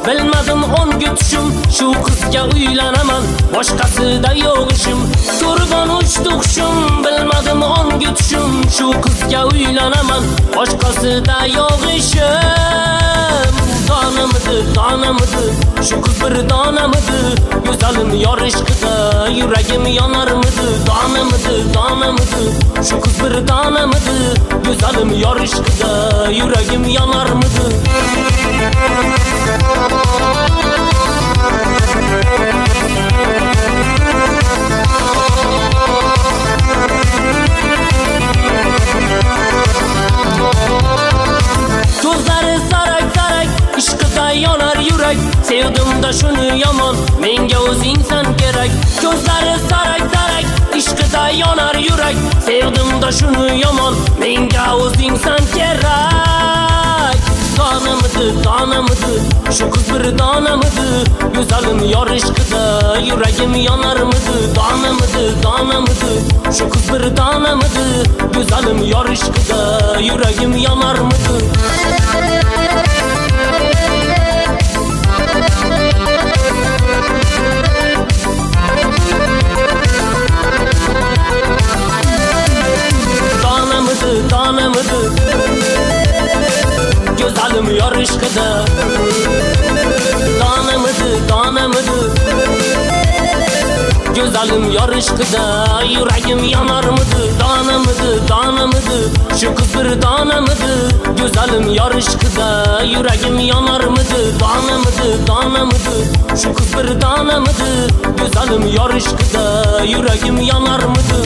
Bilmedim on götüşüm, şu kızga uylanaman, boshqasida yo'q ishim. Turgan uçtu qushim, bilmedim on götüşüm, şu kızga uylanaman, boshqasida yo'q ishim. Donamidi, şu kız bir donamidi, go'zalim yor ishqida, yuragim yonarmidi. Donamidi, şu kız bir donamidi, go'zalim yor ishqida, yuragim yonarmidi. Ko'zlari sarak, ishqida yonar yurak, sevdim da shuni yomon, menga o'zingsan kerak. Ko'zlari sarak, ishqida yonar yurak, sevdim da shuni yomon, menga o'zingsan kerak. Donamidi, şu kız bir donamidi, go'zalim yor ishqida, yuragim yonarmidi. Donamidi, şu kız bir donamidi, go'zalim yor ishqida, yuragim yonarmidi. Donamidi, go'zalim yor ishqida. Donamidi, go'zalim yor ishqida, yuragim yonarmidi. Donamidi, şu kız bir donamidi, go'zalim yor ishqida, yuragim yonarmidi. Donamidi, şu kız bir donamidi, go'zalim yor ishqida, yuragim yonarmidi.